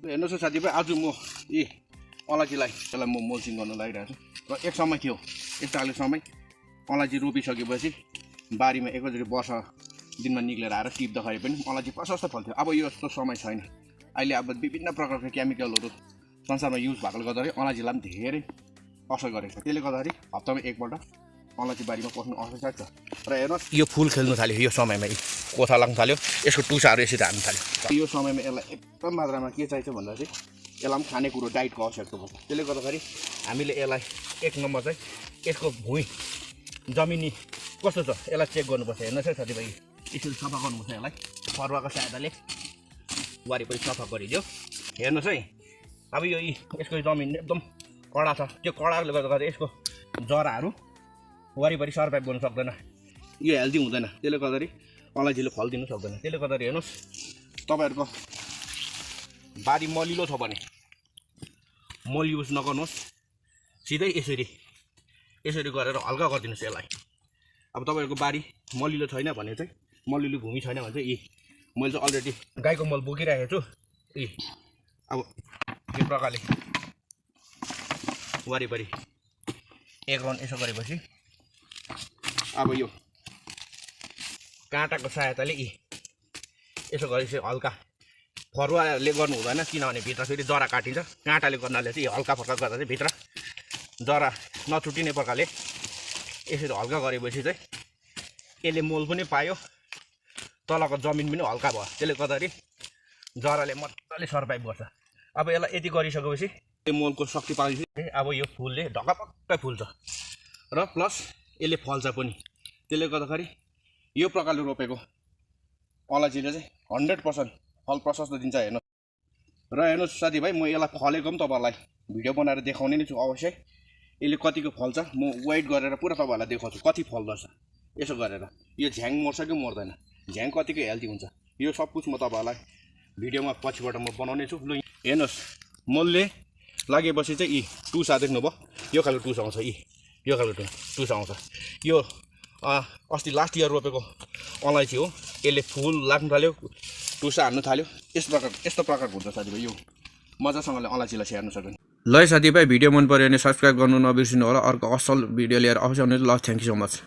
हेर्नुहोस् साथीभाइ आज म यी अलैँचीलाई त्यसलाई म मल्चिङ गर्न लागिरहेको छु र एक समय थियो यस्तो खाले समय अलैँची रोपिसकेपछि बारीमा एकैचोटि वर्षा दिनमा निक्लेर आएर टिप्दाखेरि पनि अलैँची प्रशस्त फल्थ्यो। अब यो यस्तो समय छैन। अहिले अब विभिन्न प्रकारका केमिकलहरू संसारमा युज भएकोले गर्दाखेरि अलैँचीलाई पनि धेरै असर गरेको छ। त्यसले गर्दाखेरि हप्तामा एकपल्ट अलैँची बारीमा पस्नु आवश्यक छ। र हेर्नुहोस् यो फुल खेल्नु थाल्यो यो समयमा कोथा लाग्न थाल्यो, यसको टुसाहरू यसरी हाल्नु थाल्यो। यो समयमा यसलाई एकदम मात्रामा के चाहिन्छ भन्दा चाहिँ यसलाई पनि खानेकुरो डाइटको आवश्यकता पर्छ। त्यसले गर्दाखेरि हामीले यसलाई एक नम्बर चाहिँ यसको भुइँ जमिनी कस्तो छ यसलाई चेक गर्नुपर्छ। हेर्नुहोस् है साथीभाइ यसरी सफा गर्नुपर्छ। यसलाई फरुवाको सहायताले वरिपरि सफा गरिदियो। हेर्नुहोस् है अब यो यसको जमिन एकदम कडा छ। त्यो कडाले गर्दाखेरि यसको जराहरू वरिपरि सर्भाइभ गर्नु सक्दैन, यो हेल्दी हुँदैन। त्यसले गर्दाखेरि अलैँचीले फल दिनु सक्दैन। त्यसले गर्दाखेरि हेर्नुहोस् तपाईँहरूको बारी मलिलो छ भने मल युज नगर्नुहोस्, सिधै यसरी गरेर हल्का गरिदिनुहोस् यसलाई। अब तपाईँहरूको बारी मलिलो छैन भने चाहिँ मलिलो भूमि छैन भने चाहिँ मैले चाहिँ अलरेडी गाईको मल बोकिरहेको छु। अब यो प्रकारले वरिपरि एक राउन्ड यसो गरेपछि अब यो काँटाको सहायताले यसो गरेपछि हल्का फरुवाले गर्नु हुँदैन, किनभने भित्र फेरि जरा काटिन्छ। काँटाले गर्नाले चाहिँ हल्का फर्का गर्दा चाहिँ भित्र जरा नछुटिने प्रकारले यसरी हल्का गरेपछि चाहिँ यसले मोल पनि पायो, तलको जमिन पनि हल्का भयो। त्यसले गर्दाखेरि जराले मजाले सर्भाइभ गर्छ। अब यसलाई यति गरिसकेपछि यो मोलको शक्ति पाएपछि अब यो फुलले ढकपक्कै फुल्छ र प्लस यसले फल्छ पनि। त्यसले गर्दाखेरि यो प्रकारले रोपेको अलैँचीले चाहिँ 100% फल प्रशस्त दिन्छ। हेर्नु र हेर्नुहोस् साथीभाइ म यसलाई फलेको पनि तपाईँहरूलाई भिडियो बनाएर देखाउने नै छु अवश्य। यसले कतिको फल्छ म वेट गरेर पुरा तपाईँहरूलाई देखाउँछु कति फल्दछ। यसो गरेर यो झ्याङ मर्छ कि मर्दैन, झ्याङ कतिको हेल्दी हुन्छ, यो सब कुछ म तपाईँहरूलाई भिडियोमा पछिबाट म बनाउने छु। ल हेर्नुहोस् मलले लागेपछि चाहिँ टुसा देख्नुभयो, यो खालको टुस आउँछ। यो खालको टुस आउँछ। यो अस्ति लास्ट इयर रोपेको अलैँची हो। यसले फुल लाग्नु थाल्यो, टुसा हान्नु थाल्यो। यस्तो प्रकारको हुन्छ साथीभाइ। यो मजासँगले अलैँचीलाई स्याहार्नु सक्यो। ल साथीभाइ भिडियो मन पऱ्यो भने सब्सक्राइब गर्नु नबिर्सिनु होला। अर्को असल भिडियो लिएर अवश्य आउनु। ल थ्याङ्क यू सो मच।